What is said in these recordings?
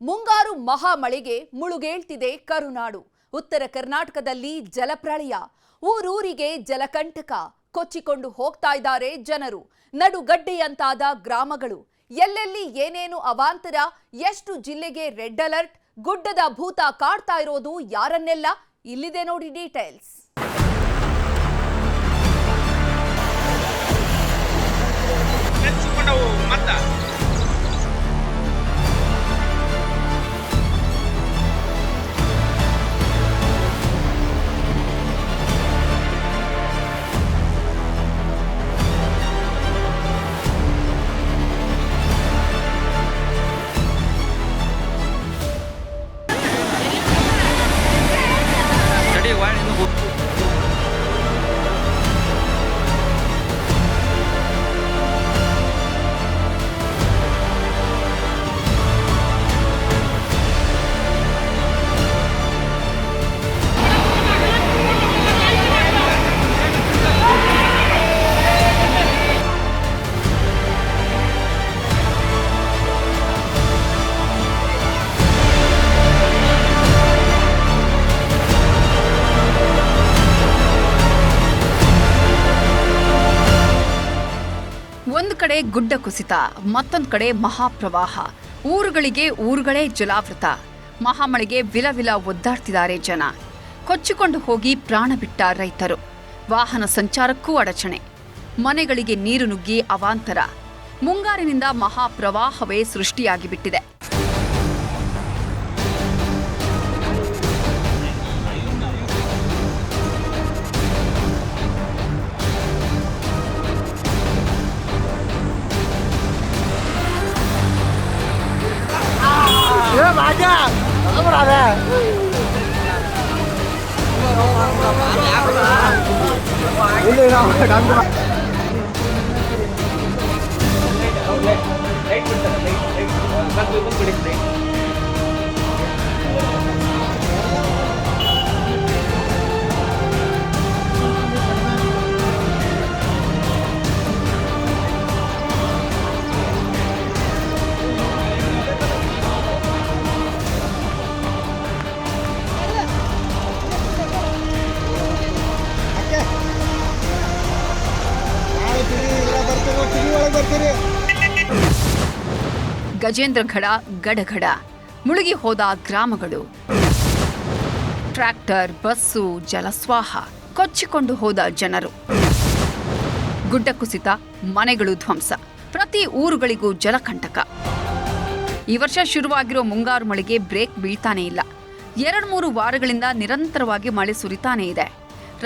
ಮುಂಗಾರು ಮಹಾಮಳೆಗೆ ಮುಳುಗೇಳ್ತಿದೆ ಕರುನಾಡು. ಉತ್ತರ ಕರ್ನಾಟಕದಲ್ಲಿ ಜಲಪ್ರಳಯ, ಊರೂರಿಗೆ ಜಲಕಂಟಕ, ಕೊಚ್ಚಿಕೊಂಡು ಹೋಗ್ತಾ ಇದ್ದಾರೆ ಜನರು. ನಡುಗಡ್ಡೆಯಂತಾದ ಗ್ರಾಮಗಳು, ಎಲ್ಲೆಲ್ಲಿ ಏನೇನು ಅವಾಂತರ, ಎಷ್ಟು ಜಿಲ್ಲೆಗೆ ರೆಡ್ ಅಲರ್ಟ್, ಗುಡ್ಡದ ಭೂತ ಕಾಡ್ತಾ ಇರೋದು ಯಾರನ್ನೆಲ್ಲ, ಇಲ್ಲಿದೆ ನೋಡಿ ಡೀಟೇಲ್ಸ್. ಒಂದು ಕಡೆ ಗುಡ್ಡ ಕುಸಿತ, ಮತ್ತೊಂದು ಕಡೆ ಮಹಾಪ್ರವಾಹ, ಊರುಗಳೇ ಜಲಾವೃತ. ಮಹಾಮಳೆಗೆ ವಿಲವಿಲ ಒದ್ದಾಡ್ತಿದ್ದಾರೆ ಜನ. ಕೊಚ್ಚಿಕೊಂಡು ಹೋಗಿ ಪ್ರಾಣ ಬಿಟ್ಟ ರೈತರು. ವಾಹನ ಸಂಚಾರಕ್ಕೂ ಅಡಚಣೆ, ಮನೆಗಳಿಗೆ ನೀರು ನುಗ್ಗಿ ಅವಾಂತರ. ಮುಂಗಾರಿನಿಂದ ಮಹಾಪ್ರವಾಹವೇ ಸೃಷ್ಟಿಯಾಗಿಬಿಟ್ಟಿದೆ. ಗಜೇಂದ್ರಗಢ, ಗಡಗಡ, ಮುಳುಗಿ ಹೋದ ಗ್ರಾಮಗಳು. ಟ್ರ್ಯಾಕ್ಟರ್, ಬಸ್ಸು ಜಲಸ್ವಾಹ, ಕೊಚ್ಚಿಕೊಂಡು ಹೋದ ಜನರು. ಗುಡ್ಡ ಕುಸಿತ, ಮನೆಗಳು ಧ್ವಂಸ, ಪ್ರತಿ ಊರುಗಳಿಗೂ ಜಲಕಂಟಕ. ಈ ವರ್ಷ ಶುರುವಾಗಿರೋ ಮುಂಗಾರು ಮಳೆಗೆ ಬ್ರೇಕ್ ಬೀಳ್ತಾನೇ ಇಲ್ಲ. 2-3 ವಾರಗಳಿಂದ ನಿರಂತರವಾಗಿ ಮಳೆ ಸುರಿತಾನೇ ಇದೆ.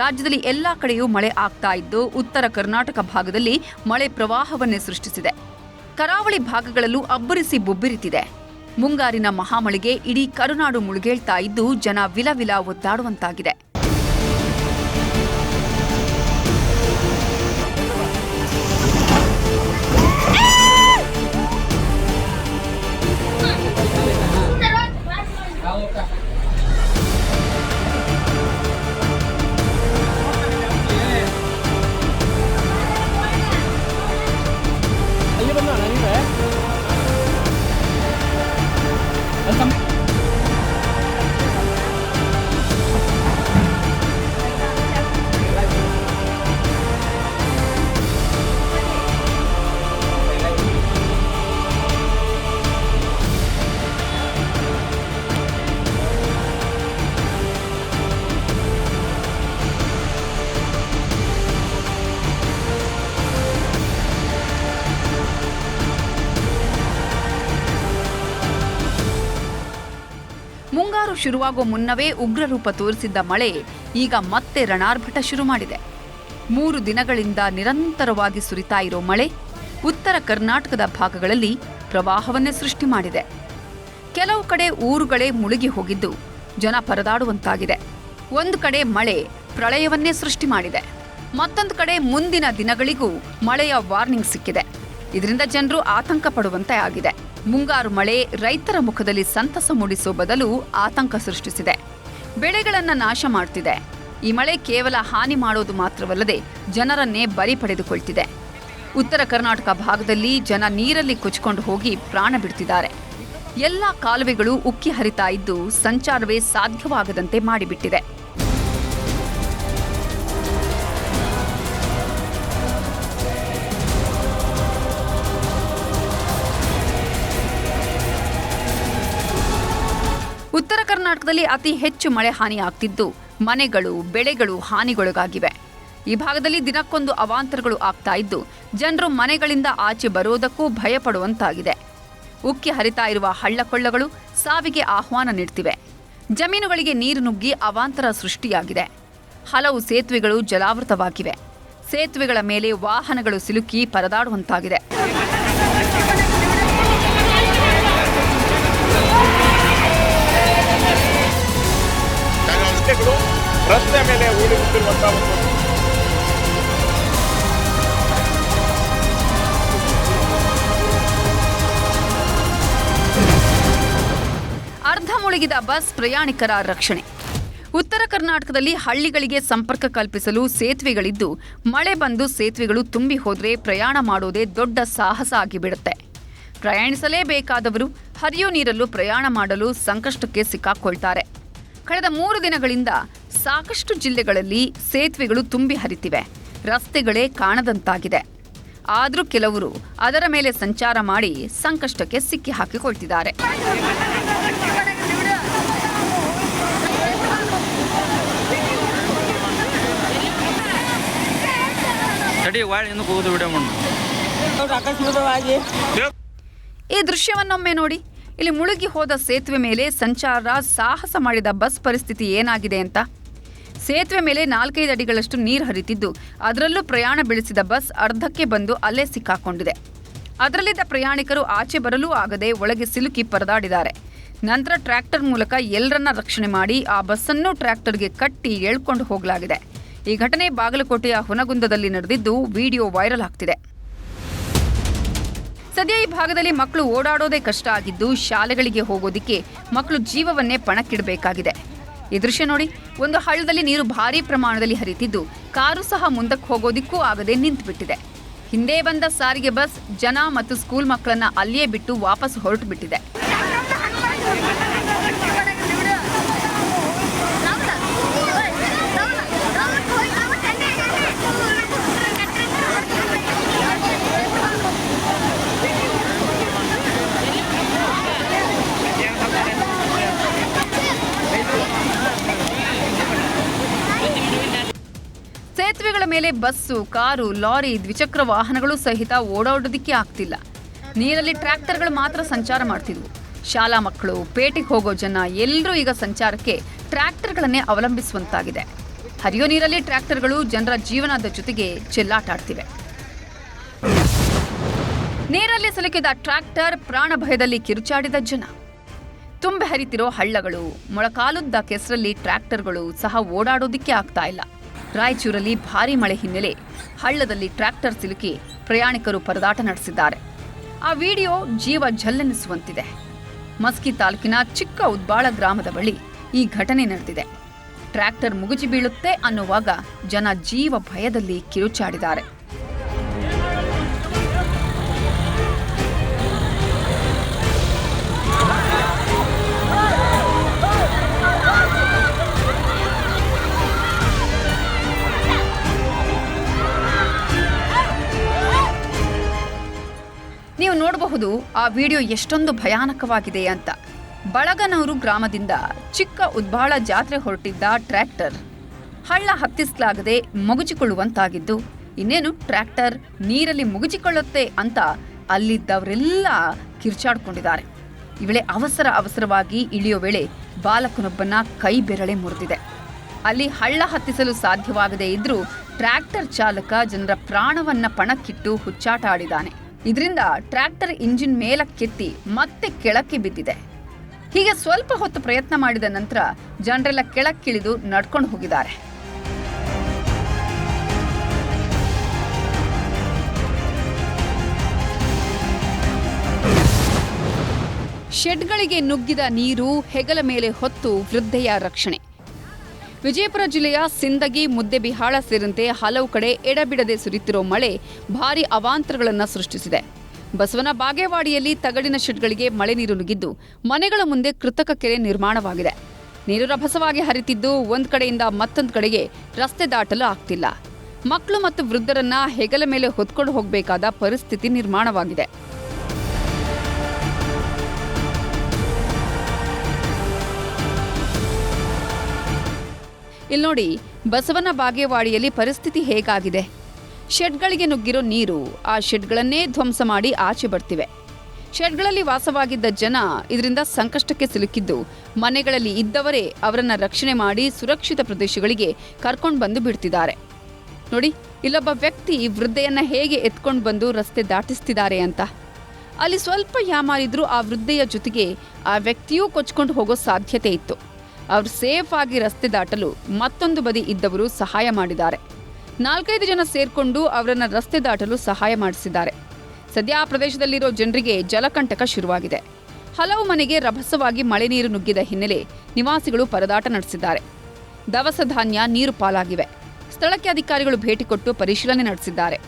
ರಾಜ್ಯದಲ್ಲಿ ಎಲ್ಲಾ ಕಡೆಯೂ ಮಳೆ ಆಗ್ತಾ ಇದ್ದು, ಉತ್ತರ ಕರ್ನಾಟಕ ಭಾಗದಲ್ಲಿ ಮಳೆ ಪ್ರವಾಹವನ್ನೇ ಸೃಷ್ಟಿಸಿದೆ. ಕರಾವಳಿ ಭಾಗಗಳಲ್ಲೂ ಅಬ್ಬರಿಸಿ ಬೊಬ್ಬಿರಿತಿದೆ. ಮುಂಗಾರಿನ ಮಹಾಮಳೆಗೆ ಇಡೀ ಕರುನಾಡು ಮುಳುಗೇಳ್ತಾ ಇದ್ದು, ಜನ ವಿಲವಿಲ ಒದ್ದಾಡುವಂತಾಗಿದೆ. ಮುಂಗಾರು ಶುರುವಾಗೋ ಮುನ್ನವೇ ಉಗ್ರ ರೂಪ ತೋರಿಸಿದ್ದ ಮಳೆ ಈಗ ಮತ್ತೆ ರಣಾರ್ಭಟ ಶುರು ಮಾಡಿದೆ. 3 ದಿನಗಳಿಂದ ನಿರಂತರವಾಗಿ ಸುರಿತಾ ಇರೋ ಮಳೆ ಉತ್ತರ ಕರ್ನಾಟಕದ ಭಾಗಗಳಲ್ಲಿ ಪ್ರವಾಹವನ್ನೇ ಸೃಷ್ಟಿ ಮಾಡಿದೆ. ಕೆಲವು ಕಡೆ ಊರುಗಳೇ ಮುಳುಗಿ ಹೋಗಿದ್ದು ಜನ ಪರದಾಡುವಂತಾಗಿದೆ. ಒಂದು ಕಡೆ ಮಳೆ ಪ್ರಳಯವನ್ನೇ ಸೃಷ್ಟಿ ಮಾಡಿದೆ. ಮತ್ತೊಂದು ಕಡೆ ಮುಂದಿನ ದಿನಗಳಿಗೂ ಮಳೆಯ ವಾರ್ನಿಂಗ್ ಸಿಕ್ಕಿದೆ. ಇದರಿಂದ ಜನರು ಆತಂಕ ಪಡುವಂತೆ ಆಗಿದೆ. ಮುಂಗಾರು ಮಳೆ ರೈತರ ಮುಖದಲ್ಲಿ ಸಂತಸ ಮೂಡಿಸೋ ಬದಲು ಆತಂಕ ಸೃಷ್ಟಿಸಿದೆ. ಬೆಳೆಗಳನ್ನು ನಾಶ ಮಾಡ್ತಿದೆ. ಈ ಮಳೆ ಕೇವಲ ಹಾನಿ ಮಾಡೋದು ಮಾತ್ರವಲ್ಲದೆ ಜನರನ್ನೇ ಬಲಿ ಪಡೆದುಕೊಳ್ತಿದೆ. ಉತ್ತರ ಕರ್ನಾಟಕ ಭಾಗದಲ್ಲಿ ಜನ ನೀರಲ್ಲಿ ಕೊಚ್ಚಿಕೊಂಡು ಹೋಗಿ ಪ್ರಾಣ ಬಿಡ್ತಿದ್ದಾರೆ. ಎಲ್ಲ ಕಾಲುವೆಗಳು ಉಕ್ಕಿ ಹರಿತಾ ಇದ್ದು ಸಂಚಾರವೇ ಸಾಧ್ಯವಾಗದಂತೆ ಮಾಡಿಬಿಟ್ಟಿದೆ. ಉತ್ತರ ಕರ್ನಾಟಕದಲ್ಲಿ ಅತಿ ಹೆಚ್ಚು ಮಳೆ ಹಾನಿಯಾಗ್ತಿದ್ದು ಮನೆಗಳು, ಬೆಳೆಗಳು ಹಾನಿಗೊಳಗಾಗಿವೆ. ಈ ಭಾಗದಲ್ಲಿ ದಿನಕ್ಕೊಂದು ಅವಾಂತರಗಳು ಆಗ್ತಾ ಇದ್ದು ಜನರು ಮನೆಗಳಿಂದ ಆಚೆ ಬರೋದಕ್ಕೂ ಭಯಪಡುವಂತಾಗಿದೆ. ಉಕ್ಕಿ ಹರಿತಾ ಇರುವ ಹಳ್ಳಕೊಳ್ಳಗಳು ಸಾವಿಗೆ ಆಹ್ವಾನ ನೀಡ್ತಿವೆ. ಜಮೀನುಗಳಿಗೆ ನೀರು ನುಗ್ಗಿ ಅವಾಂತರ ಸೃಷ್ಟಿಯಾಗಿದೆ. ಹಲವು ಸೇತುವೆಗಳು ಜಲಾವೃತವಾಗಿವೆ. ಸೇತುವೆಗಳ ಮೇಲೆ ವಾಹನಗಳು ಸಿಲುಕಿ ಪರದಾಡುವಂತಾಗಿದೆ. ರಸ್ತೆ ಮೇಲೆ ಉಳಿದಿರುವಂತಹ ಅರ್ಧ ಮುಳುಗಿದ ಬಸ್ ಪ್ರಯಾಣಿಕರ ರಕ್ಷಣೆ. ಉತ್ತರ ಕರ್ನಾಟಕದಲ್ಲಿ ಹಳ್ಳಿಗಳಿಗೆ ಸಂಪರ್ಕ ಕಲ್ಪಿಸಲು ಸೇತುವೆಗಳಿದ್ದು ಮಳೆ ಬಂದು ಸೇತುವೆಗಳು ತುಂಬಿ ಹೋದರೆ ಪ್ರಯಾಣ ಮಾಡೋದೇ ದೊಡ್ಡ ಸಾಹಸ ಆಗಿಬಿಡುತ್ತೆ. ಪ್ರಯಾಣಿಸಲೇಬೇಕಾದವರು ಹರಿಯೋ ನೀರಲ್ಲೂ ಪ್ರಯಾಣ ಮಾಡಲು ಸಂಕಷ್ಟಕ್ಕೆ ಸಿಕ್ಕಾಕೊಳ್ತಾರೆ. ಕಳೆದ 3 ದಿನಗಳಿಂದ ಸಾಕಷ್ಟು ಜಿಲ್ಲೆಗಳಲ್ಲಿ ಸೇತುವೆಗಳು ತುಂಬಿ ಹರಿತಿವೆ. ರಸ್ತೆಗಳೇ ಕಾಣದಂತಾಗಿದೆ. ಆದರೂ ಕೆಲವರು ಅದರ ಮೇಲೆ ಸಂಚಾರ ಮಾಡಿ ಸಂಕಷ್ಟಕ್ಕೆ ಸಿಕ್ಕಿ ಹಾಕಿಕೊಳ್ತಿದ್ದಾರೆ. ಈ ದೃಶ್ಯವನ್ನೊಮ್ಮೆ ನೋಡಿ. ಇಲ್ಲಿ ಮುಳುಗಿ ಹೋದ ಸೇತುವೆ ಮೇಲೆ ಸಂಚಾರ ಸಾಹಸ ಮಾಡಿದ ಬಸ್ ಪರಿಸ್ಥಿತಿ ಏನಾಗಿದೆ ಅಂತ. ಸೇತುವೆ ಮೇಲೆ 4-5 ಅಡಿಗಳಷ್ಟು ನೀರು ಹರಿತಿದ್ದು ಅದರಲ್ಲೂ ಪ್ರಯಾಣ ಬೆಳೆಸಿದ ಬಸ್ ಅರ್ಧಕ್ಕೆ ಬಂದು ಅಲ್ಲೇ ಸಿಕ್ಕಾಕೊಂಡಿದೆ. ಅದರಲ್ಲಿದ್ದ ಪ್ರಯಾಣಿಕರು ಆಚೆ ಬರಲೂ ಆಗದೆ ಒಳಗೆ ಸಿಲುಕಿ ಪರದಾಡಿದ್ದಾರೆ. ನಂತರ ಟ್ರ್ಯಾಕ್ಟರ್ ಮೂಲಕ ಎಲ್ಲರನ್ನ ರಕ್ಷಣೆ ಮಾಡಿ ಆ ಬಸ್ಸನ್ನು ಟ್ರ್ಯಾಕ್ಟರ್ಗೆ ಕಟ್ಟಿ ಎಳ್ಕೊಂಡು ಹೋಗಲಾಗಿದೆ. ಈ ಘಟನೆ ಬಾಗಲಕೋಟೆಯ ಹುನಗುಂದದಲ್ಲಿ ನಡೆದಿದ್ದು ವಿಡಿಯೋ ವೈರಲ್ ಆಗ್ತಿದೆ. ಸದ್ಯ ಈ ಭಾಗದಲ್ಲಿ ಮಕ್ಕಳು ಓಡಾಡೋದೇ ಕಷ್ಟ ಆಗಿದ್ದು ಶಾಲೆಗಳಿಗೆ ಹೋಗೋದಿಕ್ಕೆ ಮಕ್ಕಳು ಜೀವವನ್ನೇ ಪಣಕ್ಕಿಡಬೇಕಾಗಿದೆ. ಈ ದೃಶ್ಯ ನೋಡಿ. ಒಂದು ಹಳ್ಳದಲ್ಲಿ ನೀರು ಭಾರೀ ಪ್ರಮಾಣದಲ್ಲಿ ಹರಿತಿದ್ದು ಕಾರು ಸಹ ಮುಂದಕ್ಕೆ ಹೋಗೋದಿಕ್ಕೂ ಆಗದೆ ನಿಂತುಬಿಟ್ಟಿದೆ. ಹಿಂದೆ ಬಂದ ಸಾರಿಗೆ ಬಸ್ ಜನ ಮತ್ತು ಸ್ಕೂಲ್ ಮಕ್ಕಳನ್ನ ಅಲ್ಲಿಯೇ ಬಿಟ್ಟು ವಾಪಸ್ ಹೊರಟು ಬಿಟ್ಟಿದೆ. ಸೇತುವೆಗಳ ಮೇಲೆ ಬಸ್ಸು, ಕಾರು, ಲಾರಿ, ದ್ವಿಚಕ್ರ ವಾಹನಗಳು ಸಹಿತ ಓಡಾಡೋದಕ್ಕೆ ಆಗ್ತಿಲ್ಲ. ನೀರಲ್ಲಿ ಟ್ರ್ಯಾಕ್ಟರ್ಗಳು ಮಾತ್ರ ಸಂಚಾರ ಮಾಡ್ತಿದ್ವು. ಶಾಲಾ ಮಕ್ಕಳು, ಪೇಟೆಗೆ ಹೋಗೋ ಜನ ಎಲ್ಲರೂ ಈಗ ಸಂಚಾರಕ್ಕೆ ಟ್ರ್ಯಾಕ್ಟರ್ಗಳನ್ನೇ ಅವಲಂಬಿಸುವಂತಾಗಿದೆ. ಹರಿಯೋ ನೀರಲ್ಲಿ ಟ್ರ್ಯಾಕ್ಟರ್ಗಳು ಜನರ ಜೀವನದ ಜೊತೆಗೆ ಚೆಲ್ಲಾಟಾಡ್ತಿವೆ. ನೀರಲ್ಲಿ ಸಿಲುಕಿದ ಟ್ರ್ಯಾಕ್ಟರ್, ಪ್ರಾಣ ಭಯದಲ್ಲಿ ಕಿರುಚಾಡಿದ ಜನ. ತುಂಬಿ ಹರಿತಿರೋ ಹಳ್ಳಗಳು, ಮೊಳಕಾಲುದ್ದ ಕೆಸರಲ್ಲಿ ಟ್ರ್ಯಾಕ್ಟರ್ಗಳು ಸಹ ಓಡಾಡೋದಿಕ್ಕೆ ಆಗ್ತಾ ಇಲ್ಲ. ರಾಯಚೂರಲ್ಲಿ ಭಾರೀ ಮಳೆ ಹಿನ್ನೆಲೆ ಹಳ್ಳದಲ್ಲಿ ಟ್ರ್ಯಾಕ್ಟರ್ ಸಿಲುಕಿ ಪ್ರಯಾಣಿಕರು ಪರದಾಟ ನಡೆಸಿದ್ದಾರೆ. ಆ ವಿಡಿಯೋ ಜೀವ ಜಲ್ಲೆನಿಸುವಂತಿದೆ. ಮಸ್ಕಿ ತಾಲೂಕಿನ ಚಿಕ್ಕ ಉದ್ಬಾಳ ಗ್ರಾಮದ ಬಳಿ ಈ ಘಟನೆ ನಡೆದಿದೆ. ಟ್ರ್ಯಾಕ್ಟರ್ ಮುಗುಚಿ ಬೀಳುತ್ತೆ ಅನ್ನುವಾಗ ಜನ ಜೀವ ಭಯದಲ್ಲಿ ಕಿರುಚಾಡಿದ್ದಾರೆ. ನೀವು ನೋಡಬಹುದು ಆ ವಿಡಿಯೋ ಎಷ್ಟೊಂದು ಭಯಾನಕವಾಗಿದೆ ಅಂತ. ಬಳಗನೂರು ಗ್ರಾಮದಿಂದ ಚಿಕ್ಕ ಉದ್ಬಾಳ ಜಾತ್ರೆ ಹೊರಟಿದ್ದ ಟ್ರ್ಯಾಕ್ಟರ್ ಹಳ್ಳ ಹತ್ತಿಸಲಾಗದೆ ಮುಗುಚಿಕೊಳ್ಳುವಂತಾಗಿದ್ದು, ಇನ್ನೇನು ಟ್ರ್ಯಾಕ್ಟರ್ ನೀರಲ್ಲಿ ಮುಗುಚಿಕೊಳ್ಳುತ್ತೆ ಅಂತ ಅಲ್ಲಿದ್ದವರೆಲ್ಲ ಕಿರ್ಚಾಡ್ಕೊಂಡಿದ್ದಾರೆ. ಈ ವೇಳೆ ಅವಸರವಾಗಿ ಇಳಿಯೋ ವೇಳೆ ಬಾಲಕನೊಬ್ಬನ ಕೈ ಬೆರಳೆ ಮುರಿದಿದೆ. ಅಲ್ಲಿ ಹಳ್ಳ ಹತ್ತಿಸಲು ಸಾಧ್ಯವಾಗದೇ ಇದ್ರೂ ಟ್ರ್ಯಾಕ್ಟರ್ ಚಾಲಕ ಜನರ ಪ್ರಾಣವನ್ನ ಪಣಕ್ಕಿಟ್ಟು ಹುಚ್ಚಾಟ ಆಡಿದ್ದಾನೆ. ಇದರಿಂದ ಟ್ರ್ಯಾಕ್ಟರ್ ಇಂಜಿನ್ ಮೇಲಕ್ಕೆತ್ತಿ ಮತ್ತೆ ಕೆಳಕ್ಕೆ ಬಿದ್ದಿದೆ. ಹೀಗೆ ಸ್ವಲ್ಪ ಹೊತ್ತು ಪ್ರಯತ್ನ ಮಾಡಿದ ನಂತರ ಜನರೆಲ್ಲ ಕೆಳಕ್ಕಿಳಿದು ನಡ್ಕೊಂಡು ಹೋಗಿದ್ದಾರೆ. ಶೆಡ್ಗಳಿಗೆ ನುಗ್ಗಿದ ನೀರು, ಹೆಗಲ ಮೇಲೆ ಹೊತ್ತು ವೃದ್ಧೆಯ ರಕ್ಷಣೆ. ವಿಜಯಪುರ ಜಿಲ್ಲೆಯ ಸಿಂದಗಿ, ಮುದ್ದೆಬಿಹಾಳ ಸೇರಿದಂತೆ ಹಲವು ಕಡೆ ಎಡಬಿಡದೆ ಸುರಿತಿರೋ ಮಳೆ ಭಾರೀ ಅವಾಂತರಗಳನ್ನು ಸೃಷ್ಟಿಸಿದೆ. ಬಸವನ ಬಾಗೇವಾಡಿಯಲ್ಲಿ ತಗಡಿನ ಶೆಡ್ಗಳಿಗೆ ಮಳೆ ನೀರು ನುಗ್ಗಿದ್ದು ಮನೆಗಳ ಮುಂದೆ ಕೃತಕ ಕೆರೆ ನಿರ್ಮಾಣವಾಗಿದೆ. ನೀರು ರಭಸವಾಗಿ ಹರಿತಿದ್ದು ಒಂದು ಕಡೆಯಿಂದ ಮತ್ತೊಂದು ಕಡೆಗೆ ರಸ್ತೆ ದಾಟಲು ಆಗ್ತಿಲ್ಲ. ಮಕ್ಕಳು ಮತ್ತು ವೃದ್ಧರನ್ನ ಹೆಗಲ ಮೇಲೆ ಹೊತ್ಕೊಂಡು ಹೋಗಬೇಕಾದ ಪರಿಸ್ಥಿತಿ ನಿರ್ಮಾಣವಾಗಿದೆ. ಇಲ್ಲಿ ನೋಡಿ, ಬಸವನ ಬಾಗೇವಾಡಿಯಲ್ಲಿ ಪರಿಸ್ಥಿತಿ ಹೇಗಾಗಿದೆ. ಶೆಡ್ಗಳಿಗೆ ನುಗ್ಗಿರೋ ನೀರು ಆ ಶೆಡ್ಗಳನ್ನೇ ಧ್ವಂಸ ಮಾಡಿ ಆಚೆ ಬರ್ತಿವೆ. ಶೆಡ್ಗಳಲ್ಲಿ ವಾಸವಾಗಿದ್ದ ಜನ ಇದರಿಂದ ಸಂಕಷ್ಟಕ್ಕೆ ಸಿಲುಕಿದ್ದು ಮನೆಗಳಲ್ಲಿ ಇದ್ದವರೇ ಅವರನ್ನ ರಕ್ಷಣೆ ಮಾಡಿ ಸುರಕ್ಷಿತ ಪ್ರದೇಶಗಳಿಗೆ ಕರ್ಕೊಂಡು ಬಂದು ಬಿಡ್ತಿದ್ದಾರೆ. ನೋಡಿ, ಇಲ್ಲೊಬ್ಬ ವ್ಯಕ್ತಿ ವೃದ್ಧೆಯನ್ನ ಹೇಗೆ ಎತ್ಕೊಂಡು ಬಂದು ರಸ್ತೆ ದಾಟಿಸ್ತಿದ್ದಾರೆ ಅಂತ. ಅಲ್ಲಿ ಸ್ವಲ್ಪ ಯಾಮಾರಿದ್ರೂ ಆ ವೃದ್ಧೆಯ ಜೊತೆಗೆ ಆ ವ್ಯಕ್ತಿಯೂ ಕೊಚ್ಕೊಂಡು ಹೋಗೋ ಸಾಧ್ಯತೆ ಇತ್ತು. ಅವರು ಸೇಫ್ ಆಗಿ ರಸ್ತೆ ದಾಟಲು ಮತ್ತೊಂದು ಬದಿ ಇದ್ದವರು ಸಹಾಯ ಮಾಡಿದ್ದಾರೆ. 4-5 ಜನ ಸೇರ್ಕೊಂಡು ಅವರನ್ನ ರಸ್ತೆ ದಾಟಲು ಸಹಾಯ ಮಾಡಿಸಿದ್ದಾರೆ. ಸದ್ಯ ಆ ಪ್ರದೇಶದಲ್ಲಿರೋ ಜನರಿಗೆ ಜಲಕಂಟಕ ಶುರುವಾಗಿದೆ. ಹಲವು ಮನೆಗೆ ರಭಸವಾಗಿ ಮಳೆ ನೀರು ನುಗ್ಗಿದ ಹಿನ್ನೆಲೆ ನಿವಾಸಿಗಳು ಪರದಾಟ ನಡೆಸಿದ್ದಾರೆ. ದವಸ ಧಾನ್ಯ ನೀರು ಪಾಲಾಗಿವೆ. ಸ್ಥಳಕ್ಕೆ ಅಧಿಕಾರಿಗಳು ಭೇಟಿ ಕೊಟ್ಟು ಪರಿಶೀಲನೆ ನಡೆಸಿದ್ದಾರೆ.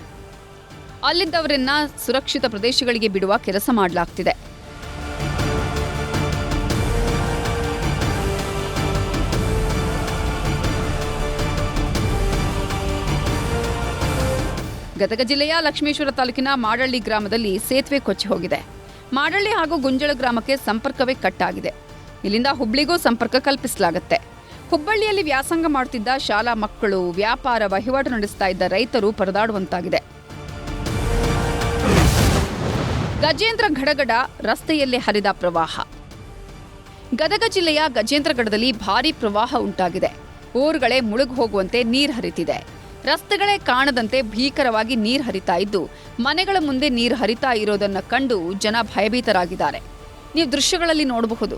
ಅಲ್ಲಿದ್ದವರನ್ನ ಸುರಕ್ಷಿತ ಪ್ರದೇಶಗಳಿಗೆ ಬಿಡುವ ಕೆಲಸ ಮಾಡಲಾಗ್ತಿದೆ. ಗದಗ ಜಿಲ್ಲೆಯ ಲಕ್ಷ್ಮೇಶ್ವರ ತಾಲೂಕಿನ ಮಾಡಳ್ಳಿ ಗ್ರಾಮದಲ್ಲಿ ಸೇತುವೆ ಕೊಚ್ಚಿ ಹೋಗಿದೆ. ಮಾಡಳ್ಳಿ ಹಾಗೂ ಗುಂಜಳ ಗ್ರಾಮಕ್ಕೆ ಸಂಪರ್ಕವೇ ಕಟ್ಟಾಗಿದೆ. ಇಲ್ಲಿಂದ ಹುಬ್ಳಿಗೂ ಸಂಪರ್ಕ ಕಲ್ಪಿಸಲಾಗುತ್ತೆ. ಹುಬ್ಬಳ್ಳಿಯಲ್ಲಿ ವ್ಯಾಸಂಗ ಮಾಡುತ್ತಿದ್ದ ಶಾಲಾ ಮಕ್ಕಳು, ವ್ಯಾಪಾರ ವಹಿವಾಟು ನಡೆಸ್ತಾ ಇದ್ದ ರೈತರು ಪರದಾಡುವಂತಾಗಿದೆ. ಗಜೇಂದ್ರ ಘಡಗಡ ರಸ್ತೆಯಲ್ಲಿ ಹರಿದ ಪ್ರವಾಹ. ಗದಗ ಜಿಲ್ಲೆಯ ಗಜೇಂದ್ರಗಡದಲ್ಲಿ ಭಾರೀ ಪ್ರವಾಹ ಉಂಟಾಗಿದೆ. ಊರುಗಳೇ ಮುಳುಗು ಹೋಗುವಂತೆ ನೀರು ಹರಿತಿದೆ. ರಸ್ತೆಗಳೇ ಕಾಣದಂತೆ ಭೀಕರವಾಗಿ ನೀರು ಹರಿತಾ ಇದ್ದು ಮನೆಗಳ ಮುಂದೆ ನೀರು ಹರಿತಾ ಇರೋದನ್ನ ಕಂಡು ಜನ ಭಯಭೀತರಾಗಿದ್ದಾರೆ. ನೀವು ದೃಶ್ಯಗಳಲ್ಲಿ ನೋಡಬಹುದು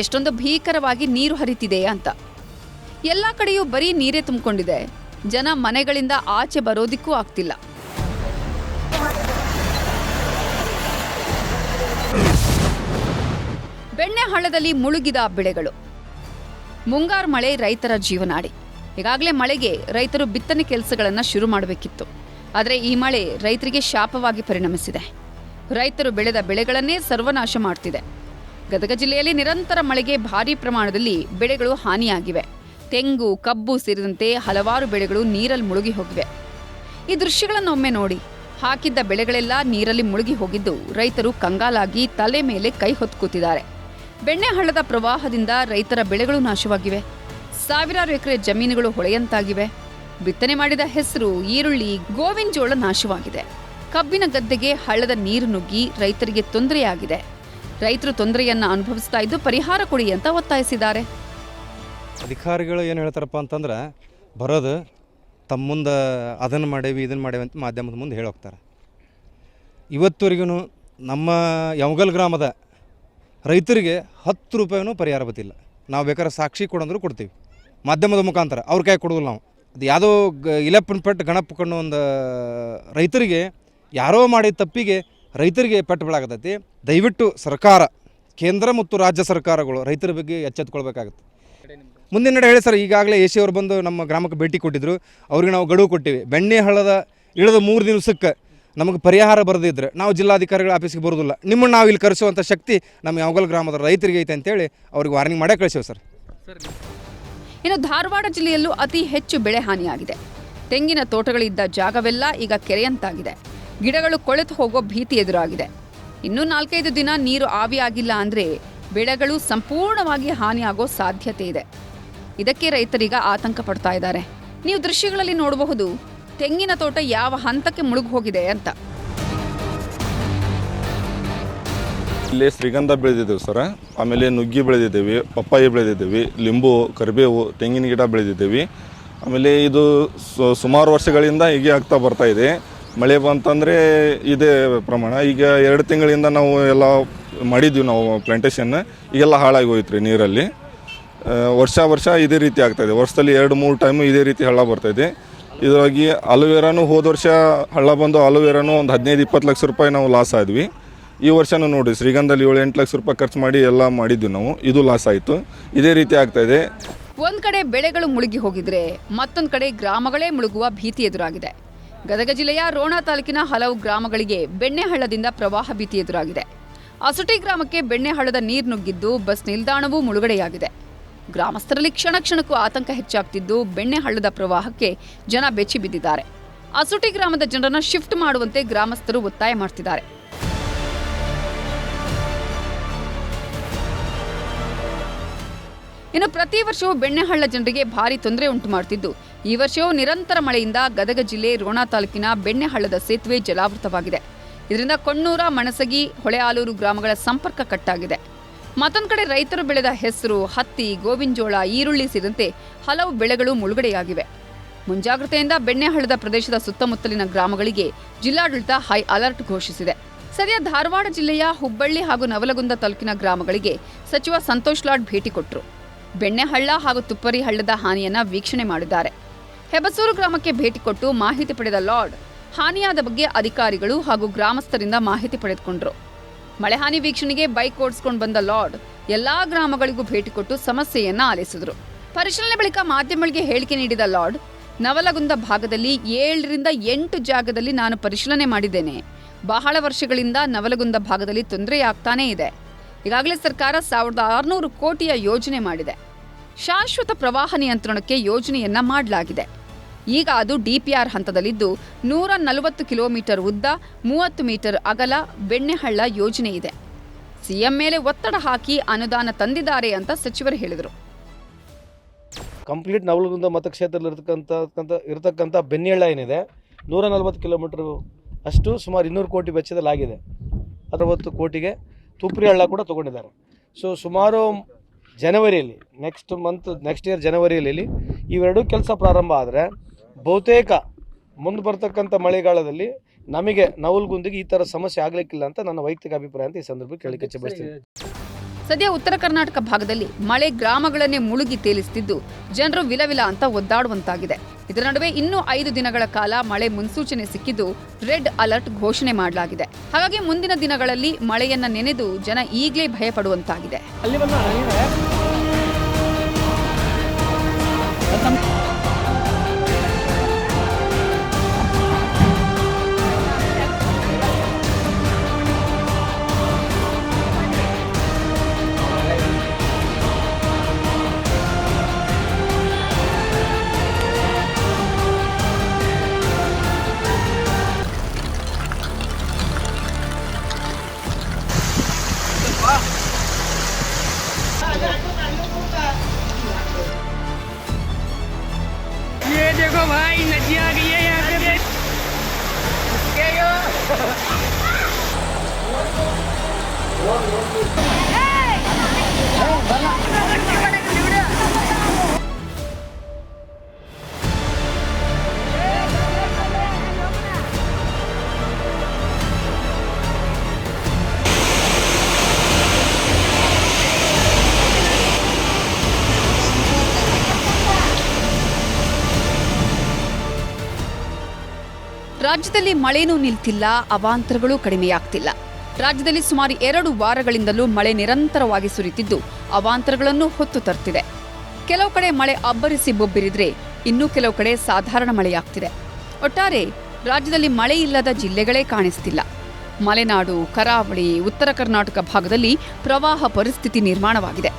ಎಷ್ಟೊಂದು ಭೀಕರವಾಗಿ ನೀರು ಹರಿತಿದೆ ಅಂತ. ಎಲ್ಲ ಕಡೆಯೂ ಬರೀ ನೀರೇ ತುಂಬಿಕೊಂಡಿದೆ. ಜನ ಮನೆಗಳಿಂದ ಆಚೆ ಬರೋದಿಕ್ಕೂ ಆಗ್ತಿಲ್ಲ. ಬೆಣ್ಣೆಹಳ್ಳದಲ್ಲಿ ಮುಳುಗಿದ ಬೆಳೆಗಳು. ಮುಂಗಾರು ಮಳೆ ರೈತರ ಜೀವನಾಡಿ. ಈಗಾಗಲೇ ಮಳೆಗೆ ರೈತರು ಬಿತ್ತನೆ ಕೆಲಸಗಳನ್ನು ಶುರು ಮಾಡಬೇಕಿತ್ತು. ಆದರೆ ಈ ಮಳೆ ರೈತರಿಗೆ ಶಾಪವಾಗಿ ಪರಿಣಮಿಸಿದೆ. ರೈತರು ಬೆಳೆದ ಬೆಳೆಗಳನ್ನೇ ಸರ್ವನಾಶ ಮಾಡ್ತಿದೆ. ಗದಗ ಜಿಲ್ಲೆಯಲ್ಲಿ ನಿರಂತರ ಮಳೆಗೆ ಭಾರೀ ಪ್ರಮಾಣದಲ್ಲಿ ಬೆಳೆಗಳು ಹಾನಿಯಾಗಿವೆ. ತೆಂಗು, ಕಬ್ಬು ಸೇರಿದಂತೆ ಹಲವಾರು ಬೆಳೆಗಳು ನೀರಲ್ಲಿ ಮುಳುಗಿ ಹೋಗಿವೆ. ಈ ದೃಶ್ಯಗಳನ್ನೊಮ್ಮೆ ನೋಡಿ. ಹಾಕಿದ್ದ ಬೆಳೆಗಳೆಲ್ಲ ನೀರಲ್ಲಿ ಮುಳುಗಿ ಹೋಗಿದ್ದು ರೈತರು ಕಂಗಾಲಾಗಿ ತಲೆ ಮೇಲೆ ಕೈ ಹೊತ್ತು ಕೂತಿದ್ದಾರೆ. ಬೆಣ್ಣೆಹಳ್ಳದ ಪ್ರವಾಹದಿಂದ ರೈತರ ಬೆಳೆಗಳು ನಾಶವಾಗಿವೆ. ಸಾವಿರಾರು ಎಕರೆ ಜಮೀನುಗಳು ಹೊಳೆಯಂತಾಗಿವೆ. ಬಿತ್ತನೆ ಮಾಡಿದ ಹೆಸರು, ಈರುಳ್ಳಿ, ಗೋವಿನ ಜೋಳ ನಾಶವಾಗಿದೆ. ಕಬ್ಬಿನ ಗದ್ದೆಗೆ ಹಳ್ಳದ ನೀರು ನುಗ್ಗಿ ರೈತರಿಗೆ ತೊಂದರೆಯಾಗಿದೆ. ರೈತರು ತೊಂದರೆಯನ್ನ ಅನುಭವಿಸ್ತಾ ಇದ್ದು ಪರಿಹಾರ ಕೊಡಿ ಅಂತ ಒತ್ತಾಯಿಸಿದ್ದಾರೆ. ಅಧಿಕಾರಿಗಳು ಏನು ಹೇಳ್ತಾರಪ್ಪ ಅಂತಂದ್ರೆ ಬರೋದು ತಮ್ಮ ಮುಂದೆ ಅದನ್ನು ಮಾಡೇವಿ ಇದನ್ನು ಮಾಡೇವಿ ಅಂತ ಮಾಧ್ಯಮದ ಮುಂದೆ ಹೇಳೋಗ್ತಾರೆ. ಇವತ್ತುವರೆಗೂ ನಮ್ಮ ಯಮಗಲ್ ಗ್ರಾಮದ ರೈತರಿಗೆ 10 ರೂಪಾಯಿನೂ ಪರಿಹಾರ ಬತ್ತಿಲ್ಲ. ನಾವು ಬೇಕಾದ್ರೆ ಸಾಕ್ಷಿ ಕೊಡಂದ್ರೂ ಕೊಡ್ತೀವಿ ಮಾಧ್ಯಮದ ಮುಖಾಂತರ. ಅವ್ರ ಕೈ ಕೊಡೋದಿಲ್ಲ ನಾವು. ಅದು ಯಾವುದೋ ಇಲೆಪ್ಪನ ಪೆಟ್ಟು ಗಣಪ ಕಣ್ಣು ಒಂದು ರೈತರಿಗೆ ಯಾರೋ ಮಾಡಿದ ತಪ್ಪಿಗೆ ರೈತರಿಗೆ ಪೆಟ್ಟು ಬೀಳಾಗತ್ತೈತಿ. ದಯವಿಟ್ಟು ಸರ್ಕಾರ, ಕೇಂದ್ರ ಮತ್ತು ರಾಜ್ಯ ಸರ್ಕಾರಗಳು ರೈತರ ಬಗ್ಗೆ ಎಚ್ಚೆತ್ತುಕೊಳ್ಬೇಕಾಗತ್ತೆ. ಮುಂದಿನ ನಡೆ ಹೇಳಿ ಸರ್. ಈಗಾಗಲೇ ಎ ಸಿ ಅವರು ಬಂದು ನಮ್ಮ ಗ್ರಾಮಕ್ಕೆ ಭೇಟಿ ಕೊಟ್ಟಿದ್ದರು. ಅವ್ರಿಗೆ ನಾವು ಗಡುವು ಕೊಟ್ಟಿವಿ. ಬೆಣ್ಣೆಹಳ್ಳದ ಇಳಿದ 3 ದಿವಸಕ್ಕೆ ನಮಗೆ ಪರಿಹಾರ ಬರೆದಿದ್ರೆ ನಾವು ಜಿಲ್ಲಾಧಿಕಾರಿಗಳ ಆಫೀಸಿಗೆ ಬರೋದಿಲ್ಲ. ನಿಮ್ಮನ್ನು ನಾವು ಇಲ್ಲಿ ಕರೆಸುವಂಥ ಶಕ್ತಿ ನಮ್ಮ ಯಾವಗಲ್ ಗ್ರಾಮದ ರೈತರಿಗೆ ಐತೆ ಅಂತೇಳಿ ಅವ್ರಿಗೆ ವಾರ್ನಿಂಗ್ ಮಾಡೇ ಕಳಿಸೇವೆ ಸರ್. ಇನ್ನು ಧಾರವಾಡ ಜಿಲ್ಲೆಯಲ್ಲೂ ಅತಿ ಹೆಚ್ಚು ಬೆಳೆ ಹಾನಿಯಾಗಿದೆ. ತೆಂಗಿನ ತೋಟಗಳಿದ್ದ ಜಾಗವೆಲ್ಲ ಈಗ ಕೆರೆಯಂತಾಗಿದೆ. ಗಿಡಗಳು ಕೊಳೆತು ಹೋಗೋ ಭೀತಿ ಎದುರಾಗಿದೆ. ಇನ್ನೂ 4-5 ದಿನ ನೀರು ಆವಿಯಾಗಿಲ್ಲ ಅಂದರೆ ಬೆಳೆಗಳು ಸಂಪೂರ್ಣವಾಗಿ ಹಾನಿಯಾಗೋ ಸಾಧ್ಯತೆ ಇದೆ. ಇದಕ್ಕೆ ರೈತರೀಗ ಆತಂಕ ಪಡ್ತಾ ಇದ್ದಾರೆ. ನೀವು ದೃಶ್ಯಗಳಲ್ಲಿ ನೋಡಬಹುದು ತೆಂಗಿನ ತೋಟ ಯಾವ ಹಂತಕ್ಕೆ ಮುಳುಗಿ ಹೋಗಿದೆ ಅಂತ. ಇಲ್ಲಿ ಶ್ರೀಗಂಧ ಬೆಳೆದಿದ್ದೇವೆ ಸರ್. ಆಮೇಲೆ ನುಗ್ಗಿ ಬೆಳೆದಿದ್ದೇವೆ, ಪಪ್ಪಾಯಿ ಬೆಳೆದಿದ್ದೇವೆ, ಲಿಂಬು, ಕರಿಬೇವು, ತೆಂಗಿನ ಗಿಡ ಬೆಳೆದಿದ್ದೇವೆ. ಆಮೇಲೆ ಇದು ಸುಮಾರು ವರ್ಷಗಳಿಂದ ಹೀಗೆ ಆಗ್ತಾ ಬರ್ತಾ ಇದೆ. ಮಳೆ ಬಂತಂದರೆ ಇದೇ ಪ್ರಮಾಣ. ಈಗ 2 ತಿಂಗಳಿಂದ ನಾವು ಎಲ್ಲ ಮಾಡಿದ್ವಿ ನಾವು ಪ್ಲಾಂಟೇಶನ್. ಈಗೆಲ್ಲ ಹಾಳಾಗಿ ಹೋಯ್ತು ರೀ ನೀರಲ್ಲಿ. ವರ್ಷ ಇದೇ ರೀತಿ ಆಗ್ತಾಯಿದೆ. ವರ್ಷದಲ್ಲಿ 2-3 ಟೈಮು ಇದೇ ರೀತಿ ಹಳ್ಳ ಬರ್ತಾಯಿದೆ. ಇದರಾಗಿ ಅಲೋವೆರಾನು ಹೋದ ವರ್ಷ ಹಳ್ಳ ಬಂದು ಅಲೋವೆರಾನು ಒಂದು 15-20 ಲಕ್ಷ ರೂಪಾಯಿ ನಾವು ಲಾಸ್ ಆದ್ವಿ. ಈ ವರ್ಷನೂ ನೋಡಿ ಶ್ರೀಗಂಧದಲ್ಲಿ 7-8 ಲಕ್ಷ ರೂಪಾಯಿ ಖರ್ಚು ಮಾಡಿ ಎಲ್ಲ ಮಾಡಿದ್ವಿ ನಾವು. ಇದು ಲಾಸ್ ಆಯಿತು. ಇದೇ ರೀತಿ ಆಗ್ತಾಯಿದೆ. ಒಂದ್ ಕಡೆ ಬೆಳೆಗಳು ಮುಳುಗಿ ಹೋಗಿದ್ರೆ ಮತ್ತೊಂದು ಕಡೆ ಗ್ರಾಮಗಳೇ ಮುಳುಗುವ ಭೀತಿ ಎದುರಾಗಿದೆ. ಗದಗ ಜಿಲ್ಲೆಯ ರೋಣ ತಾಲೂಕಿನ ಹಲವು ಗ್ರಾಮಗಳಿಗೆ ಬೆಣ್ಣೆಹಳ್ಳದಿಂದ ಪ್ರವಾಹ ಭೀತಿ ಎದುರಾಗಿದೆ. ಅಸುಟಿ ಗ್ರಾಮಕ್ಕೆ ಬೆಣ್ಣೆಹಳ್ಳದ ನೀರು ನುಗ್ಗಿದ್ದು ಬಸ್ ನಿಲ್ದಾಣವೂ ಮುಳುಗಡೆಯಾಗಿದೆ. ಗ್ರಾಮಸ್ಥರಲ್ಲಿ ಕ್ಷಣ ಕ್ಷಣಕ್ಕೂ ಆತಂಕ ಹೆಚ್ಚಾಗ್ತಿದ್ದು ಬೆಣ್ಣೆಹಳ್ಳದ ಪ್ರವಾಹಕ್ಕೆ ಜನ ಬೆಚ್ಚಿ ಬಿದ್ದಿದ್ದಾರೆ. ಅಸುಟಿ ಗ್ರಾಮದ ಜನರನ್ನ ಶಿಫ್ಟ್ ಮಾಡುವಂತೆ ಗ್ರಾಮಸ್ಥರು ಒತ್ತಾಯ ಮಾಡ್ತಿದ್ದಾರೆ. ಇನ್ನು ಪ್ರತಿ ವರ್ಷವೂ ಬೆಣ್ಣೆಹಳ್ಳ ಜನರಿಗೆ ಭಾರಿ ತೊಂದರೆ ಉಂಟು ಮಾಡ್ತಿದ್ದು ಈ ವರ್ಷವೂ ನಿರಂತರ ಮಳೆಯಿಂದ ಗದಗ ಜಿಲ್ಲೆ ರೋಣ ತಾಲೂಕಿನ ಬೆಣ್ಣೆಹಳ್ಳದ ಸೇತುವೆ ಜಲಾವೃತವಾಗಿದೆ. ಇದರಿಂದ ಕೊಣ್ಣೂರ, ಮಣಸಗಿ, ಹೊಳೆಆಲೂರು ಗ್ರಾಮಗಳ ಸಂಪರ್ಕ ಕಟ್ಟಾಗಿದೆ. ಮತ್ತೊಂದು ಕಡೆ ರೈತರು ಬೆಳೆದ ಹೆಸರು, ಹತ್ತಿ, ಗೋವಿನಜೋಳ, ಈರುಳ್ಳಿ ಸೇರಿದಂತೆ ಹಲವು ಬೆಳೆಗಳು ಮುಳುಗಡೆಯಾಗಿವೆ. ಮುಂಜಾಗ್ರತೆಯಿಂದ ಬೆಣ್ಣೆಹಳ್ಳದ ಪ್ರದೇಶದ ಸುತ್ತಮುತ್ತಲಿನ ಗ್ರಾಮಗಳಿಗೆ ಜಿಲ್ಲಾಡಳಿತ ಹೈ ಅಲರ್ಟ್ ಘೋಷಿಸಿದೆ. ಸದ್ಯ ಧಾರವಾಡ ಜಿಲ್ಲೆಯ ಹುಬ್ಬಳ್ಳಿ ಹಾಗೂ ನವಲಗುಂದ ತಾಲೂಕಿನ ಗ್ರಾಮಗಳಿಗೆ ಸಚಿವ ಸಂತೋಷ್ ಲಾಡ್ ಭೇಟಿ ಕೊಟ್ಟರು. ಬೆಣ್ಣೆಹಳ್ಳ ಹಾಗೂ ತುಪ್ಪರಿ ಹಳ್ಳದ ಹಾನಿಯನ್ನ ವೀಕ್ಷಣೆ ಮಾಡಿದ್ದಾರೆ. ಹೆಬಸೂರು ಗ್ರಾಮಕ್ಕೆ ಭೇಟಿ ಕೊಟ್ಟು ಮಾಹಿತಿ ಪಡೆದ ಲಾರ್ಡ್ ಹಾನಿಯಾದ ಬಗ್ಗೆ ಅಧಿಕಾರಿಗಳು ಹಾಗೂ ಗ್ರಾಮಸ್ಥರಿಂದ ಮಾಹಿತಿ ಪಡೆದುಕೊಂಡರು. ಮಳೆ ಹಾನಿ ವೀಕ್ಷಣೆಗೆ ಬೈಕ್ ಓಡಿಸಿಕೊಂಡು ಬಂದ ಲಾರ್ಡ್ ಎಲ್ಲಾ ಗ್ರಾಮಗಳಿಗೂ ಭೇಟಿ ಕೊಟ್ಟು ಸಮಸ್ಯೆಯನ್ನ ಆಲಿಸಿದರು. ಪರಿಶೀಲನೆ ಬಳಿಕ ಮಾಧ್ಯಮಗಳಿಗೆ ಹೇಳಿಕೆ ನೀಡಿದ ಲಾರ್ಡ್, ನವಲಗುಂದ ಭಾಗದಲ್ಲಿ 7ರಿಂದ 8 ಜಾಗದಲ್ಲಿ ನಾನು ಪರಿಶೀಲನೆ ಮಾಡಿದ್ದೇನೆ. ಬಹಳ ವರ್ಷಗಳಿಂದ ನವಲಗುಂದ ಭಾಗದಲ್ಲಿ ತೊಂದರೆಯಾಗ್ತಾನೇ ಇದೆ. ಈಗಾಗಲೇ ಸರ್ಕಾರ 1600 ಕೋಟಿಯ ಯೋಜನೆ ಮಾಡಿದೆ. ಶಾಶ್ವತ ಪ್ರವಾಹ ನಿಯಂತ್ರಣಕ್ಕೆ ಯೋಜನೆಯನ್ನ ಮಾಡಲಾಗಿದೆ. ಈಗ ಅದು DPR ಹಂತದಲ್ಲಿದ್ದು 140 ಕಿಲೋಮೀಟರ್ ಉದ್ದ, 30 ಮೀಟರ್ ಅಗಲ ಬೆಣ್ಣೆಹಳ್ಳ ಯೋಜನೆ ಇದೆ. ಸಿಎಂ ಮೇಲೆ ಒತ್ತಡ ಹಾಕಿ ಅನುದಾನ ತಂದಿದ್ದಾರೆ ಅಂತ ಸಚಿವರು ಹೇಳಿದರು. ಕಂಪ್ಲೀಟ್ ನವಲಗುಂದ ಮತಕ್ಷೇತ್ರದಲ್ಲಿ ಇರತಕ್ಕಂಥ ಬೆಣ್ಣೆಹಳ್ಳ ಏನಿದೆ 140 ಕಿಲೋಮೀಟರ್ ಅಷ್ಟು ಸುಮಾರು 200 ಕೋಟಿ ವೆಚ್ಚದಲ್ಲಾಗಿದೆ. 60 ಕೋಟಿಗೆ ತುಪ್ಪರಿ ಹಳ್ಳ ಕೂಡ ತೊಗೊಂಡಿದ್ದಾರೆ. ಸೊ ಸುಮಾರು ಜನವರಿಯಲ್ಲಿ ನೆಕ್ಸ್ಟ್ ಇಯರ್ ಜನವರಿಯಲ್ಲಿ ಇವೆರಡೂ ಕೆಲಸ ಪ್ರಾರಂಭ ಆದರೆ ಬಹುತೇಕ ಮುಂದೆ ಬರ್ತಕ್ಕಂಥ ಮಳೆಗಾಲದಲ್ಲಿ ನಮಗೆ ನವಲಗುಂದಿಗೆ ಈ ಥರ ಸಮಸ್ಯೆ ಆಗಲಿಕ್ಕಿಲ್ಲ ಅಂತ ನನ್ನ ವೈಯಕ್ತಿಕ ಅಭಿಪ್ರಾಯ ಅಂತ ಈ ಸಂದರ್ಭಕ್ಕೆ ಹೇಳಿಕೆ ಬಯಸ್ತೀನಿ. ಸದ್ಯ ಉತ್ತರ ಕರ್ನಾಟಕ ಭಾಗದಲ್ಲಿ ಮಳೆ ಗ್ರಾಮಗಳನ್ನೇ ಮುಳುಗಿ ತೇಲಿಸುತ್ತಿದ್ದು ಜನರು ವಿಲವಿಲ ಅಂತ ಒದ್ದಾಡುವಂತಾಗಿದೆ. ಇದರ ನಡುವೆ ಇನ್ನೂ 5 ದಿನಗಳ ಕಾಲ ಮಳೆ ಮುನ್ಸೂಚನೆ ಸಿಕ್ಕಿದ್ದು ರೆಡ್ ಅಲರ್ಟ್ ಘೋಷಣೆ ಮಾಡಲಾಗಿದೆ. ಹಾಗಾಗಿ ಮುಂದಿನ ದಿನಗಳಲ್ಲಿ ಮಳೆಯನ್ನ ನೆನೆದು ಜನ ಈಗಲೇ ಭಯ ಪಡುವಂತಾಗಿದೆ. ये देखो भाई, नदी आ गई है यहाँ पे। ರಾಜ್ಯದಲ್ಲಿ ಮಳೆನೂ ನಿಲ್ತಿಲ್ಲ, ಅವಾಂತರಗಳು ಕಡಿಮೆಯಾಗ್ತಿಲ್ಲ. ರಾಜ್ಯದಲ್ಲಿ ಸುಮಾರು 2 ವಾರಗಳಿಂದಲೂ ಮಳೆ ನಿರಂತರವಾಗಿ ಸುರಿತಿದ್ದು ಅವಾಂತರಗಳನ್ನು ಹೊತ್ತು ತರ್ತಿದೆ. ಕೆಲವು ಕಡೆ ಮಳೆ ಅಬ್ಬರಿಸಿ ಬೊಬ್ಬಿರಿದ್ರೆ ಇನ್ನೂ ಕೆಲವು ಕಡೆ ಸಾಧಾರಣ ಮಳೆಯಾಗ್ತಿದೆ. ಒಟ್ಟಾರೆ ರಾಜ್ಯದಲ್ಲಿ ಮಳೆ ಇಲ್ಲದ ಜಿಲ್ಲೆಗಳೇ ಕಾಣಿಸ್ತಿಲ್ಲ. ಮಲೆನಾಡು, ಕರಾವಳಿ, ಉತ್ತರ ಕರ್ನಾಟಕ ಭಾಗದಲ್ಲಿ ಪ್ರವಾಹ ಪರಿಸ್ಥಿತಿ ನಿರ್ಮಾಣವಾಗಿದೆ.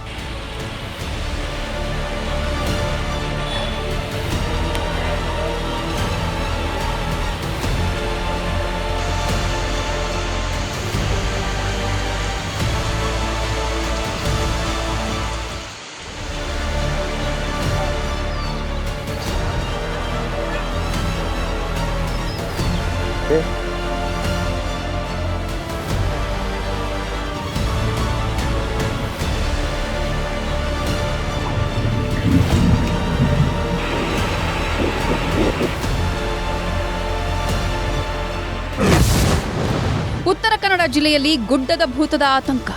ಉತ್ತರ ಕನ್ನಡ ಜಿಲ್ಲೆಯಲ್ಲಿ ಗುಡ್ಡದ ಭೂತದ ಆತಂಕ.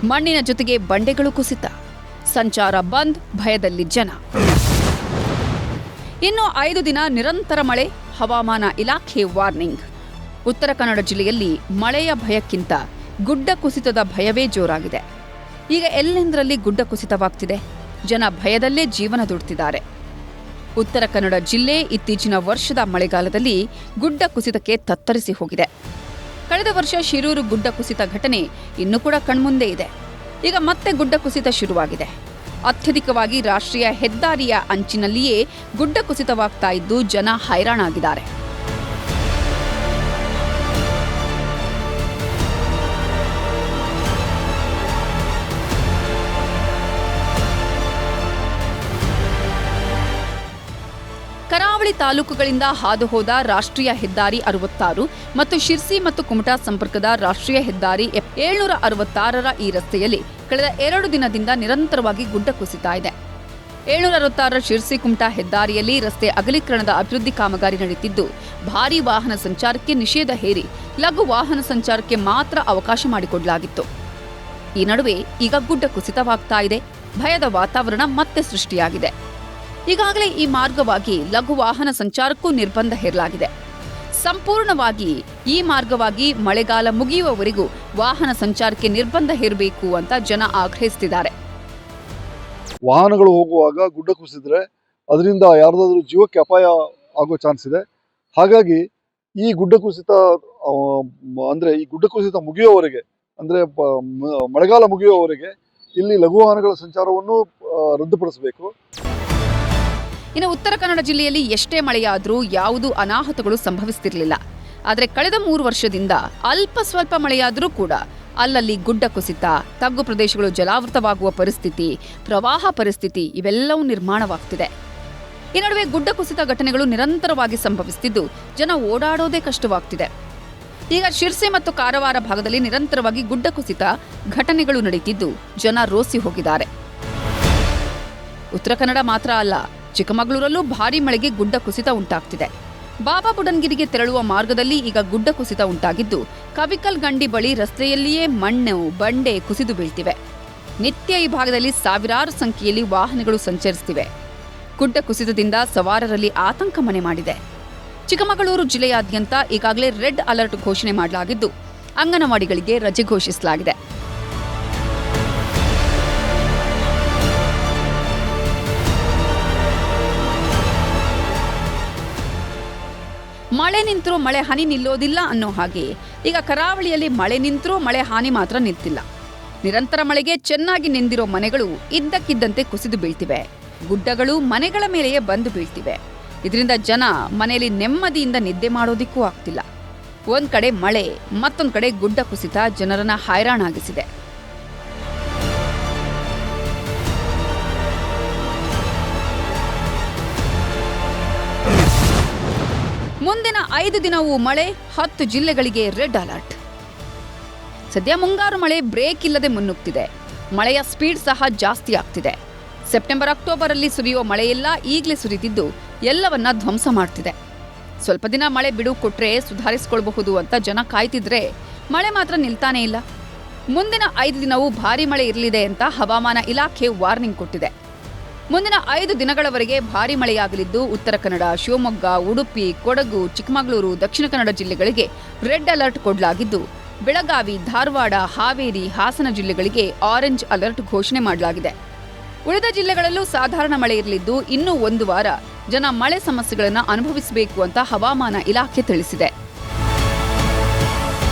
ಮಣ್ಣಿನ ಜೊತೆಗೆ ಬಂಡೆಗಳು ಕುಸಿತ, ಸಂಚಾರ ಬಂದ್, ಭಯದಲ್ಲಿ ಜನ. ಇನ್ನು 5 ದಿನ ನಿರಂತರ ಮಳೆ, ಹವಾಮಾನ ಇಲಾಖೆ ವಾರ್ನಿಂಗ್. ಉತ್ತರ ಕನ್ನಡ ಜಿಲ್ಲೆಯಲ್ಲಿ ಮಳೆಯ ಭಯಕ್ಕಿಂತ ಗುಡ್ಡ ಕುಸಿತದ ಭಯವೇ ಜೋರಾಗಿದೆ. ಈಗ ಎಲ್ಲೆಂದರಲ್ಲಿ ಗುಡ್ಡ ಕುಸಿತವಾಗ್ತಿದೆ. ಜನ ಭಯದಲ್ಲೇ ಜೀವನ ದುಡ್ತಿದ್ದಾರೆ. ಉತ್ತರ ಕನ್ನಡ ಜಿಲ್ಲೆ ಇತ್ತೀಚಿನ ವರ್ಷದ ಮಳೆಗಾಲದಲ್ಲಿ ಗುಡ್ಡ ಕುಸಿತಕ್ಕೆ ತತ್ತರಿಸಿ ಹೋಗಿದೆ. ಕಳೆದ ವರ್ಷ ಶಿರೂರು ಗುಡ್ಡ ಕುಸಿತ ಘಟನೆ ಇನ್ನೂ ಕೂಡ ಕಣ್ಮುಂದೆ ಇದೆ. ಈಗ ಮತ್ತೆ ಗುಡ್ಡ ಕುಸಿತ ಶುರುವಾಗಿದೆ. ಅತ್ಯಧಿಕವಾಗಿ ರಾಷ್ಟ್ರೀಯ ಹೆದ್ದಾರಿಯ ಅಂಚಿನಲ್ಲಿಯೇ ಗುಡ್ಡ ಕುಸಿತವಾಗ್ತಾ ಇದ್ದು ಜನ ಹೈರಾಣಾಗಿದ್ದಾರೆ. ಕರಾವಳಿ ತಾಲೂಕುಗಳಿಂದ ಹಾದುಹೋದ ರಾಷ್ಟ್ರೀಯ ಹೆದ್ದಾರಿ 66 ಮತ್ತು ಶಿರ್ಸಿ ಮತ್ತು ಕುಮಟಾ ಸಂಪರ್ಕದ ರಾಷ್ಟ್ರೀಯ ಹೆದ್ದಾರಿ 766ರ ಈ ರಸ್ತೆಯಲ್ಲಿ ಕಳೆದ 2 ದಿನದಿಂದ ನಿರಂತರವಾಗಿ ಗುಡ್ಡ ಕುಸಿತಾ ಇದೆ. 766ರ ಶಿರ್ಸಿ ಕುಮಟಾ ಹೆದ್ದಾರಿಯಲ್ಲಿ ರಸ್ತೆ ಅಗಲೀಕರಣದ ಅಭಿವೃದ್ಧಿ ಕಾಮಗಾರಿ ನಡೆಯುತ್ತಿದ್ದು ಭಾರೀ ವಾಹನ ಸಂಚಾರಕ್ಕೆ ನಿಷೇಧ ಹೇರಿ ಲಘು ವಾಹನ ಸಂಚಾರಕ್ಕೆ ಮಾತ್ರ ಅವಕಾಶ ಮಾಡಿಕೊಡಲಾಗಿತ್ತು. ಈ ನಡುವೆ ಈಗ ಗುಡ್ಡ ಕುಸಿತವಾಗ್ತಾ ಇದೆ. ಭಯದ ವಾತಾವರಣ ಮತ್ತೆ ಸೃಷ್ಟಿಯಾಗಿದೆ. ಈಗಾಗಲೇ ಈ ಮಾರ್ಗವಾಗಿ ಲಘು ವಾಹನ ಸಂಚಾರಕ್ಕೂ ನಿರ್ಬಂಧ ಹೇರಲಾಗಿದೆ. ಸಂಪೂರ್ಣವಾಗಿ ಈ ಮಾರ್ಗವಾಗಿ ಮಳೆಗಾಲ ಮುಗಿಯುವವರೆಗೂ ವಾಹನ ಸಂಚಾರಕ್ಕೆ ನಿರ್ಬಂಧ ಹೇರಬೇಕು ಅಂತ ಜನ ಆಗ್ರಹಿಸುತ್ತಿದ್ದಾರೆ. ವಾಹನಗಳು ಹೋಗುವಾಗ ಗುಡ್ಡ ಕುಸಿದ್ರೆ ಅದರಿಂದ ಯಾರ್ದಾದ್ರೂ ಜೀವಕ್ಕೆ ಅಪಾಯ ಆಗೋ ಚಾನ್ಸ್ ಇದೆ. ಹಾಗಾಗಿ ಈ ಗುಡ್ಡ ಕುಸಿತ ಈ ಗುಡ್ಡ ಕುಸಿತ ಮುಗಿಯುವವರೆಗೆ ಮಳೆಗಾಲ ಮುಗಿಯುವವರೆಗೆ ಇಲ್ಲಿ ಲಘು ವಾಹನಗಳ ಸಂಚಾರವನ್ನು ರದ್ದುಪಡಿಸಬೇಕು. ಇನ್ನು ಉತ್ತರ ಕನ್ನಡ ಜಿಲ್ಲೆಯಲ್ಲಿ ಎಷ್ಟೇ ಮಳೆಯಾದರೂ ಯಾವುದೂ ಅನಾಹುತಗಳು ಸಂಭವಿಸುತ್ತಿರಲಿಲ್ಲ. ಆದರೆ ಕಳೆದ 3 ವರ್ಷದಿಂದ ಅಲ್ಪ ಸ್ವಲ್ಪ ಮಳೆಯಾದರೂ ಕೂಡ ಅಲ್ಲಲ್ಲಿ ಗುಡ್ಡ ಕುಸಿತ, ತಗ್ಗು ಪ್ರದೇಶಗಳು ಜಲಾವೃತವಾಗುವ ಪರಿಸ್ಥಿತಿ, ಪ್ರವಾಹ ಪರಿಸ್ಥಿತಿ ಇವೆಲ್ಲವೂ ನಿರ್ಮಾಣವಾಗ್ತಿದೆ. ಈ ನಡುವೆ ಗುಡ್ಡ ಕುಸಿತ ಘಟನೆಗಳು ನಿರಂತರವಾಗಿ ಸಂಭವಿಸುತ್ತಿದ್ದು ಜನ ಓಡಾಡೋದೇ ಕಷ್ಟವಾಗ್ತಿದೆ. ಈಗ ಶಿರ್ಸಿ ಮತ್ತು ಕಾರವಾರ ಭಾಗದಲ್ಲಿ ನಿರಂತರವಾಗಿ ಗುಡ್ಡ ಕುಸಿತ ಘಟನೆಗಳು ನಡೀತಿದ್ದು ಜನ ರೋಸಿ ಹೋಗಿದ್ದಾರೆ. ಉತ್ತರ ಕನ್ನಡ ಮಾತ್ರ ಅಲ್ಲ, ಚಿಕ್ಕಮಗಳೂರಲ್ಲೂ ಭಾರೀ ಮಳೆಗೆ ಗುಡ್ಡ ಕುಸಿತ ಉಂಟಾಗ್ತಿದೆ. ಬಾಬಾ ಬುಡನ್ಗಿರಿಗೆ ತೆರಳುವ ಮಾರ್ಗದಲ್ಲಿ ಈಗ ಗುಡ್ಡ ಕುಸಿತ ಉಂಟಾಗಿದ್ದು ಕವಿಕಲ್ ಗಂಡಿ ಬಳಿ ರಸ್ತೆಯಲ್ಲಿಯೇ ಮಣ್ಣು ಬಂಡೆ ಕುಸಿದು ಬೀಳ್ತಿವೆ. ನಿತ್ಯ ಈ ಭಾಗದಲ್ಲಿ ಸಾವಿರಾರು ಸಂಖ್ಯೆಯಲ್ಲಿ ವಾಹನಗಳು ಸಂಚರಿಸುತ್ತಿವೆ. ಗುಡ್ಡ ಕುಸಿತದಿಂದ ಸವಾರರಲ್ಲಿ ಆತಂಕ ಮನೆ ಮಾಡಿದೆ. ಚಿಕ್ಕಮಗಳೂರು ಜಿಲ್ಲೆಯಾದ್ಯಂತ ಈಗಾಗಲೇ ರೆಡ್ ಅಲರ್ಟ್ ಘೋಷಣೆ ಮಾಡಲಾಗಿದ್ದು ಅಂಗನವಾಡಿಗಳಿಗೆ ರಜೆ ಘೋಷಿಸಲಾಗಿದೆ. ಮಳೆ ನಿಂತರೂ ಮಳೆ ಹನಿ ನಿಲ್ಲೋದಿಲ್ಲ ಅನ್ನೋ ಹಾಗೆ ಈಗ ಕರಾವಳಿಯಲ್ಲಿ ಮಳೆ ನಿಂತರೂ ಮಳೆ ಹಾನಿ ಮಾತ್ರ ನಿಂತಿಲ್ಲ. ನಿರಂತರ ಮಳೆಗೆ ಚೆನ್ನಾಗಿ ನೆಂದಿರೋ ಮನೆಗಳು ಇದ್ದಕ್ಕಿದ್ದಂತೆ ಕುಸಿದು ಬೀಳ್ತಿವೆ. ಗುಡ್ಡಗಳು ಮನೆಗಳ ಮೇಲೆಯೇ ಬಂದು ಬೀಳ್ತಿವೆ. ಇದರಿಂದ ಜನ ಮನೆಯಲ್ಲಿ ನೆಮ್ಮದಿಯಿಂದ ನಿದ್ದೆ ಮಾಡೋದಿಕ್ಕೂ ಆಗ್ತಿಲ್ಲ. ಒಂದ್ ಕಡೆ ಮಳೆ, ಮತ್ತೊಂದ್ ಕಡೆ ಗುಡ್ಡ ಕುಸಿತ ಜನರನ್ನ ಹೈರಾಣಾಗಿಸಿದೆ. ಮುಂದಿನ 5 ದಿನವೂ ಮಳೆ, 10 ಜಿಲ್ಲೆಗಳಿಗೆ ರೆಡ್ ಅಲರ್ಟ್. ಸದ್ಯ ಮುಂಗಾರು ಮಳೆ ಬ್ರೇಕ್ ಇಲ್ಲದೆ ಮುನ್ನುಗ್ತಿದೆ. ಮಳೆಯ ಸ್ಪೀಡ್ ಸಹ ಜಾಸ್ತಿ ಆಗ್ತಿದೆ. ಸೆಪ್ಟೆಂಬರ್ ಅಕ್ಟೋಬರ್ ಅಲ್ಲಿ ಸುರಿಯುವ ಮಳೆಯೆಲ್ಲ ಈಗಲೇ ಸುರಿತಿದ್ದು ಎಲ್ಲವನ್ನ ಧ್ವಂಸ ಮಾಡ್ತಿದೆ. ಸ್ವಲ್ಪ ದಿನ ಮಳೆ ಬಿಡು ಕೊಟ್ರೆ ಸುಧಾರಿಸಿಕೊಳ್ಳಬಹುದು ಅಂತ ಜನ ಕಾಯ್ತಿದ್ರೆ ಮಳೆ ಮಾತ್ರ ನಿಲ್ತಾನೇ ಇಲ್ಲ. ಮುಂದಿನ 5 ದಿನವೂ ಭಾರೀ ಮಳೆ ಇರಲಿದೆ ಅಂತ ಹವಾಮಾನ ಇಲಾಖೆ ವಾರ್ನಿಂಗ್ ಕೊಟ್ಟಿದೆ. ಮುಂದಿನ 5 ದಿನಗಳವರೆಗೆ ಭಾರೀ ಮಳೆಯಾಗಲಿದ್ದು ಉತ್ತರ ಕನ್ನಡ, ಶಿವಮೊಗ್ಗ, ಉಡುಪಿ, ಕೊಡಗು, ಚಿಕ್ಕಮಗಳೂರು, ದಕ್ಷಿಣ ಕನ್ನಡ ಜಿಲ್ಲೆಗಳಿಗೆ ರೆಡ್ ಅಲರ್ಟ್ ಕೊಡಲಾಗಿದ್ದು ಬೆಳಗಾವಿ, ಧಾರವಾಡ, ಹಾವೇರಿ, ಹಾಸನ ಜಿಲ್ಲೆಗಳಿಗೆ ಆರೆಂಜ್ ಅಲರ್ಟ್ ಘೋಷಣೆ ಮಾಡಲಾಗಿದೆ. ಉಳಿದ ಜಿಲ್ಲೆಗಳಲ್ಲೂ ಸಾಧಾರಣ ಮಳೆ ಇರಲಿದ್ದು ಇನ್ನೂ 1 ವಾರ ಜನ ಮಳೆ ಸಮಸ್ಯೆಗಳನ್ನು ಅನುಭವಿಸಬೇಕು ಅಂತ ಹವಾಮಾನ ಇಲಾಖೆ ತಿಳಿಸಿದೆ.